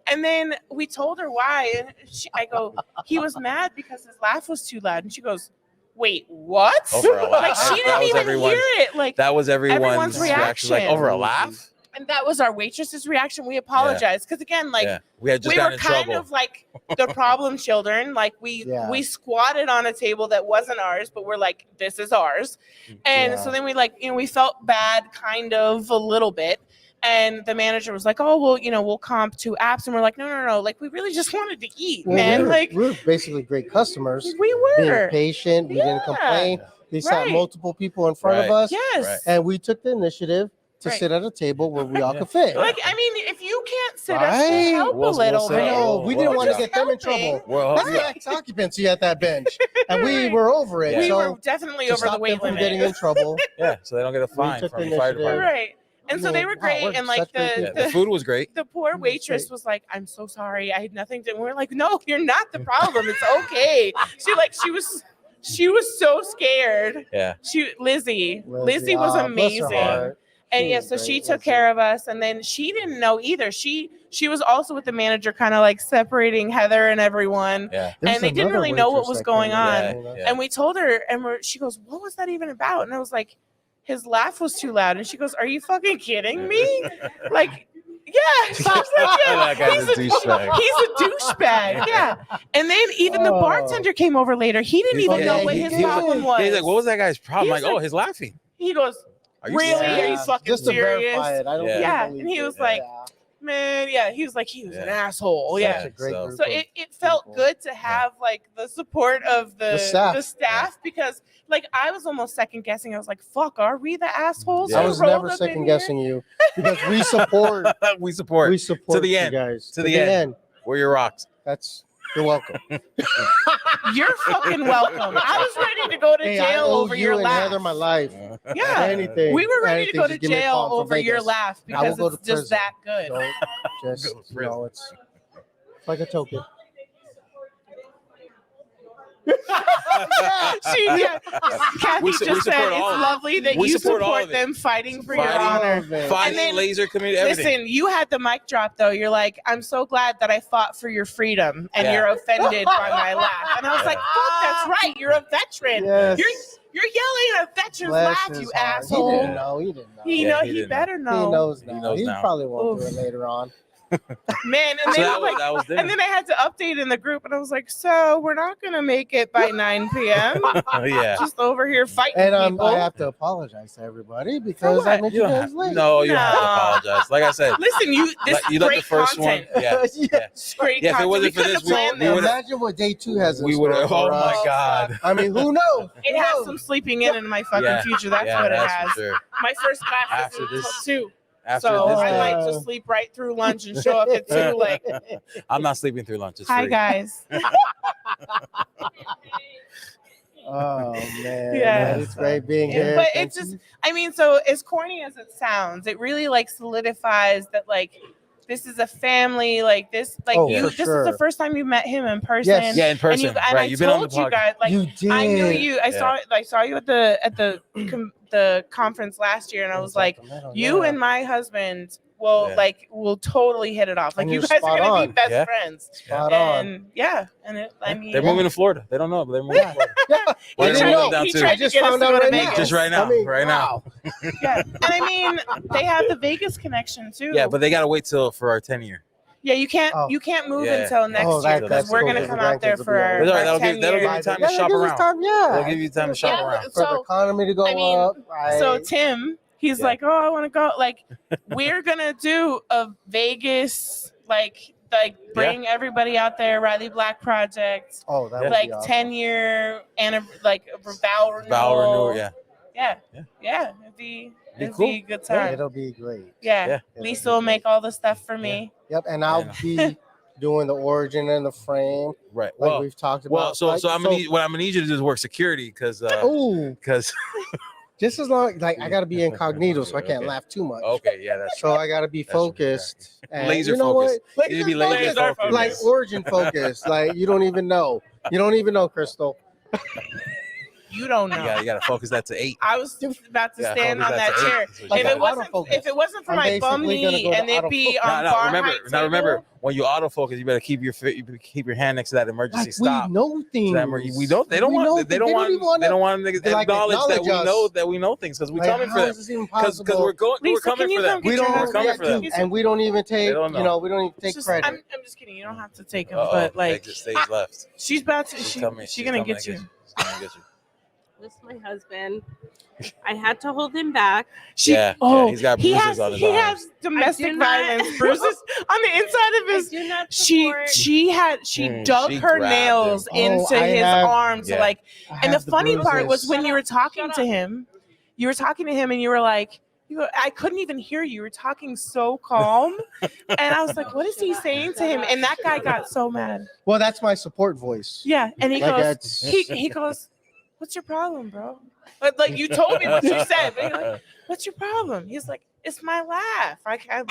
And then we told her why, and I go, he was mad because his laugh was too loud, and she goes, wait, what? Over a laugh. Like she That didn't was even everyone's- hear it. Like That was Everyone's everyone's reaction. Like reaction. over a laugh. and that was our waitress's reaction. We apologized because again, like Yeah. We had just we gotten were in kind trouble. of like the problem children. Like we squatted on a table that wasn't ours, but we're like, this is ours. And so then we like, we felt bad kind of a little bit. And the manager was like, oh, well, we'll comp 2 apps. And we're like, no. Like, we really just wanted to eat, man. We're basically great customers. We Being were. patient. We didn't complain. They sat Right. multiple people in front of us. Yes. Right. And we took the initiative to Right. sit at a table where we all could fit. Like, I mean, if you can't sit up, Right. help We'll a little sit. bit. I know. We didn't Well, want to just get them in helping. trouble. Well, That's max occupancy at that bench. And we were over it. Yeah. We So were definitely to over the stop weight them from limit. getting in trouble. yeah, so they don't get a fine took from the the fire initiative. department. Right. And so they were Wow, great. we're And like such great the, Yeah, the food was great. the poor That's waitress great. was like, I'm so sorry. I had nothing to. And we're like, no, you're not the problem. It's okay. She was so scared. Yeah. Lizzie was bless her amazing. heart. And She yeah, was so she great, took Lizzie. care of us, and then she didn't know either. She was also with the manager, kind of like separating Heather and everyone. Yeah. There was And they didn't another really know what waitress was that going came on. in, Yeah. And we told her, and she goes, "What was that even about?" And I was like, "His laugh was too loud." And she goes, "Are you fucking kidding me?" Like, yeah. She was like, yeah. That guy's a douchebag. He's a douchebag. Yeah. And then even the Oh. bartender came over later. He didn't even know what his problem was. He's like, what was that guy's problem? He's Like, oh, like- he's laughing. He goes, Are you Really? serious? Are you fucking Just to serious? verify it. I don't Yeah. really Yeah, believe and he it. was like, Yeah. man, yeah. He was like, he was an Yeah. asshole. Yeah. Yeah. Such a great So- group So of it felt people. good to have like the support of the staff. because like I was almost second guessing. I was like, fuck, are we the assholes? Yeah. I who was rolled never up in second here? guessing you because we support we support. you the end. guys To the end. Where are your rocks? You're welcome. You're fucking welcome. I was ready to go to jail over your and laugh. Heather my life. Yeah, Anything. we were ready to anything, go just to give me a jail call from over your Vegas. laugh I will because go it's to just prison. that good. Don't just it's like a token. Kathy just said it's lovely that you support them fighting for your honor. Fighting laser community. Everything. Listen, you had the mic drop though. You're like, I'm so glad that I fought for your freedom, and you're offended by my laugh. And I was like, fuck, that's right. You're a veteran. Yes. You're yelling a veteran's laugh, you asshole. He didn't know. He better know. He knows now. He knows now. Probably won't do it later on. Man, and So they that were was there. and then I had to update in the group, and I was like, so we're not gonna make it by 9 p.m. Yeah. Just over here fighting And people. I have to apologize to everybody because I made you guys late. No, you don't have to apologize. Like I said, Listen, this is like great the first content. one. Yeah. It's great Yeah, if it content. wasn't We for couldn't this, have planned this. Imagine what day 2 has. We would have. Oh my God. I mean, who knows? It has some sleeping in my fucking future. That's what it has. For sure. My first class After is this- until 2. After So this, I might just sleep right through lunch and show up at 2. Like, I'm not sleeping through lunch. It's hi free. guys. Oh man, Yeah. it's great being here. But Thank it's just, you. I mean, so as corny as it sounds, it really like solidifies that like this is a family. Like this, like Oh, you. for This sure. is the first time you met him in person. Yes. Yeah, in person. And Right. I You've been on the told you podcast. guys, like You did. I knew you. I Yeah. saw you at the the conference last year, and I was like, you and my husband will totally hit it off. Like And you you're guys are spot gonna on. be best Yeah. friends. Spot on. And yeah, and I mean, They're moving to Florida. They don't know, but they're moving to Florida. Yeah. Where He they tried- moving down he to? tried I to just get us found to out go to right Vegas. now. Just right now. I mean, Right now. Yeah, and I mean, they have the Vegas connection too. Yeah, but they gotta wait for our 10-year. Yeah, you can't Oh. move Yeah. until next Oh, year that's because we're cool, gonna because come the out there grandkids will for be our, over there. our That'll 10 give you years. time to shop give us around. time, They'll give you time to shop Yeah, around. for the economy to go I mean, up. Right. So Tim, he's Yeah. like, oh, I want to go. Like, we're gonna do a Vegas like bring everybody out there. Riley Black Project, oh, that would like be awesome. 10-year and like vow renewal. Vow renewal, yeah. Yeah. It'd be cool. a good time. It'll be great. Yeah. Lisa will make all the stuff for me. Yep, and I'll be doing the origin and the frame, Right. like we've talked about. Well, so I'm gonna need what I'm gonna need you to do is work security because just as long like I gotta be incognito, so I can't laugh too much. okay, yeah, that's So I gotta be That's right. focused. And Laser you know focused. What? You need to be laser focused. Like origin focused. Like you don't even know. You don't even know, Crystal. You don't know. you gotta focus that to 8. I was about to Yeah, stand focus on that that to 8. chair. That's what Like If you it gotta wasn't autofocus. if it wasn't for I'm my bum basically gonna knee go to and it be autofocus. on bar remember, height now remember table, when you autofocus, you better keep your hand next to that emergency Like stop. we know things. We don't. They don't want. They don't want to like, acknowledge that acknowledge us. we know things because we Like, coming for how them. is this even Because possible? we're Lisa, coming can you for come them. get We your don't We're coming yeah, for them. dude, and we don't even take. They don't You know, we don't even take just, credit. I'm just kidding. You don't have to take them, Uh-oh, but like exit stage left. she's about to. She's She's coming gonna to get you. She's gonna get you. This is my husband. I had to hold him back. Yeah, he's got he bruises has on his he arms. has domestic I do not- violence bruises on the inside of I his. do not She support. dug she her grabbed nails him. into I his have- arm to Yeah. like. I And the have funny part was bruises. when you were talking Shut to up. him, and you were like, I couldn't even hear you. You were talking so calm, and I was like, "What is he saying to him?" And that guy got so mad. Well, that's my support voice. Yeah, and he Like, goes, that's- he goes, "What's your problem, bro?" Like you told me what you said, but you're like, "What's your problem?" He's like, "It's my laugh. I can't.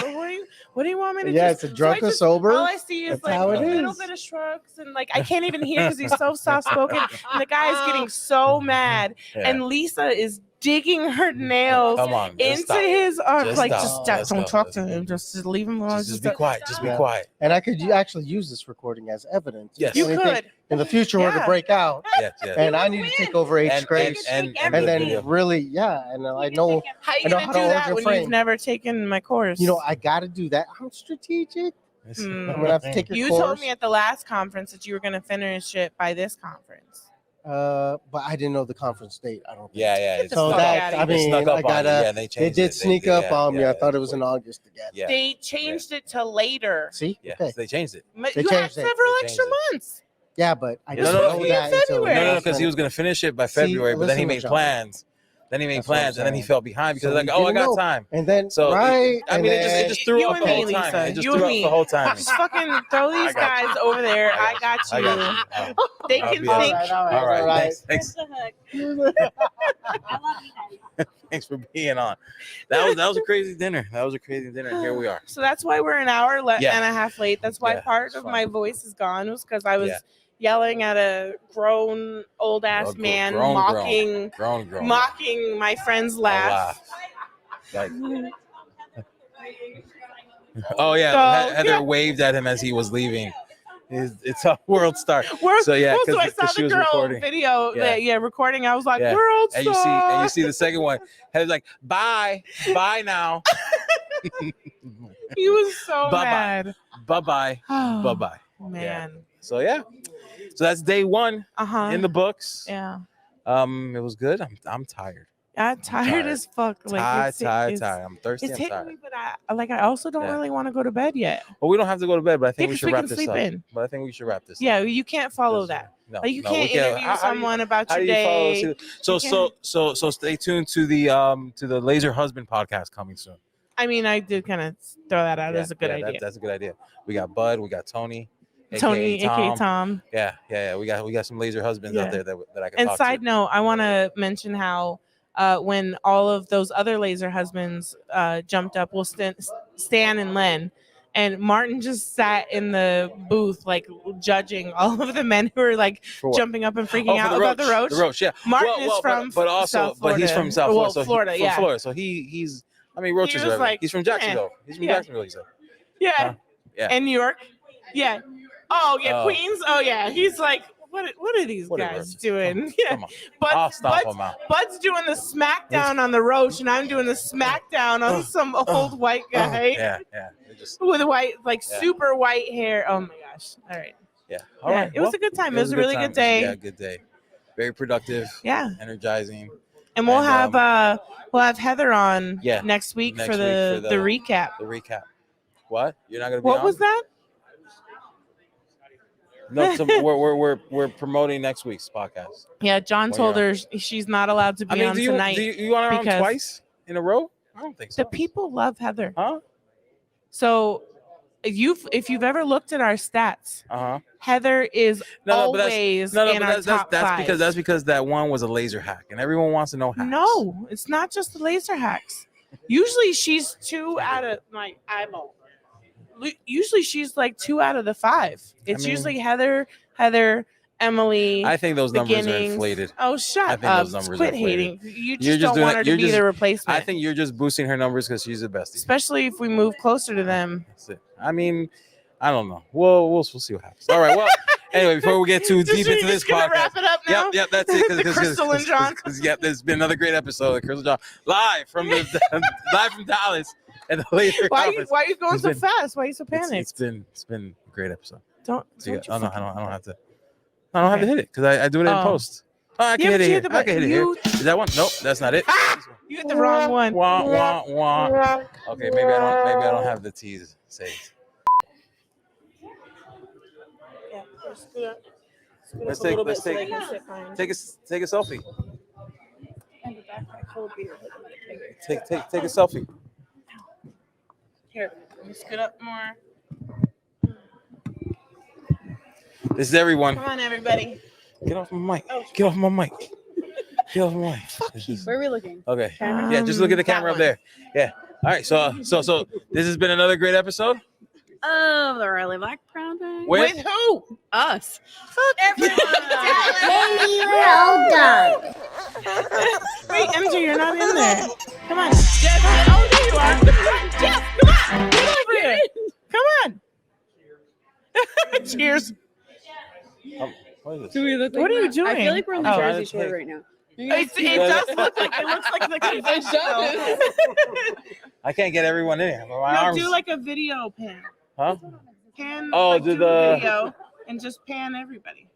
What do you want me to do?" Yeah, it's a drunk or sober. All I see is That's like how a it little is. bit of shrugs, and like I can't even hear because he's so soft spoken. And the guy is getting so mad, Yeah. and Lisa is digging her nails Come on, just into stop. his arm. Just Like, stop. just Let's don't go. talk Let's to go. him. Just leave him alone. Just be quiet. Just be Yeah. quiet. And I could actually use this recording as evidence. Yes. You Anything could. in the future were to Yeah. break out, Yes, yes. and I need to take over H And grades, and and the then video. really, yeah, and I know, How you I know gonna how do to that hold your when frame. you've never taken my course? you know, I got to do that. I'm strategic. Hmm. I'm gonna have to take your You course. told me at the last conference that you were gonna finish it by this conference. But I didn't know the conference date. I don't. Think. Yeah. It's fuck So snuck that outta I here. They mean, snuck up I on gotta. it. Yeah, they They changed did it. sneak up on me. I yeah, thought it was in August again. Yeah. They changed it to later. See? Yeah, Okay. they changed it. But They you had changed it. several They extra changed months. Yeah, but I It didn't was know supposed to be in that until February. No, because he was gonna finish it by See, February, but then he listen to made John. plans Then he made That's what I'm plans, and then he saying. fell behind because So like, we oh, I didn't got know. time. And then So right, I and mean, then, it just threw You up and the me, whole time. Lisa. It just You threw and up me. the whole time. Just fucking throw these got you. guys over there. I got I you. got you. They I'll can be think. All right. Thanks. That's a hook. I love you guys. Thanks for being on. That was a crazy dinner. And here we are. So that's why we're an hour and a half late. That's why Yeah, part it's of fine. my voice is gone was because I was Yeah. yelling at a grown old ass man, mocking my friend's laugh. Like, oh yeah, So, Heather yeah. waved at him as he was leaving. It's a world star. So So yeah, so I because saw she the was girl recording. video, recording. I was like, Yeah. world And star. you see the second one. Heather's like, bye now. He was so Bye-bye. mad. Bye. Man. So yeah, so that's day one in the books. Yeah. It was good. I'm tired. I'm tired as fuck. Like Tired. I'm thirsty. It's I'm hitting tired. me, but I also don't really want to go to bed yet. Well, we don't have to go to bed, but I think we 'cause should we wrap can this sleep up. in. But I think we should wrap this. Yeah, up. you can't follow that. No, Like you no, can't we can't. interview someone about your do you day. So stay tuned to the Laser Husband podcast coming soon. I mean, I did kind of throw that out as a good idea. That's a good idea. We got Bud, we got Tony, aka Tom. Yeah. We got some laser husbands out there that I can And talk side to. note, I want to mention how when all of those other laser husbands jumped up, well, Stan and Len, and Martin just sat in the booth like judging all of the men who were like jumping up and freaking out about the roach. The roach, yeah. Martin is from South Florida. He's from South Florida. Well, Florida, from Florida. So he's I mean, roaches are like, he's from Jacksonville. He's from Jacksonville, he said. Yeah. Huh? Yeah. And New York. Yeah. Oh yeah, Oh. Queens. Oh yeah. He's like, what are these guys doing? Yeah. Come on. I'll stomp him out. Bud's doing the smackdown on the roach, and I'm doing the smackdown on some old white guy. Yeah. With white, super white hair. Oh my gosh. All right. Yeah. All right. It was a good time. It was a really good day. Yeah, good day. Very productive. Yeah. Energizing. And we'll have Heather on next week for the recap. The recap. What? You're not gonna be What on? was that? No, we're promoting next week's podcast. Yeah, John told her she's not allowed to be on tonight. Do you want her on twice in a row? I don't think so. The people love Heather. Huh? So if you've ever looked at our stats, Heather is always in our top five. That's because that one was a laser hack, and everyone wants to know hacks. No, it's not just the laser hacks. Usually she's 2 out of my eyeball. Usually she's like 2 out of the 5. It's usually Heather, Emily. I think those numbers are inflated. Oh, shut up! Quit hating. You just don't want her to be the replacement. I think you're just boosting her numbers because she's the bestie. Especially if we move closer to them. That's it. I mean, I don't know. We'll see what happens. All right. Well, anyway, before we get too deep into this podcast, wrap it up now. Yep, that's it. The Crystal and John. There's been another great episode of Crystal John live from Dallas. And the laser why are you going so fast? Why are you so panicked? It's been a great episode. Don't I don't have to. I don't have to hit it because I do it in post. Oh, I can hit it. I can hit it here. Is that one? Nope, that's not it. You hit the wrong one. Wah. Okay, maybe I don't have the T's saved. Yeah, Let's take a selfie. Take a selfie. Here, let me scoot up more. This is everyone. Come on, everybody. Get off my mic. Get off my mic. Where are we looking? Okay. Yeah, just look at the camera up there. Yeah. All right. So this has been another great episode of the Riley Black Project. With who? Us. Fuck everyone. Maybe we're all done. Wait, MJ, you're not in there. Come on. Jeff, oh, there you are. Jeff, come on. Get over here. Come on. Cheers. What is this? Do we look What are you doing? I feel like we're on the Oh. Jersey Shore right now. It does look like the convention. I can't get everyone in here. My No, arms. do like a video pan. Huh? Pan. Oh, like, do do a the video and just pan everybody.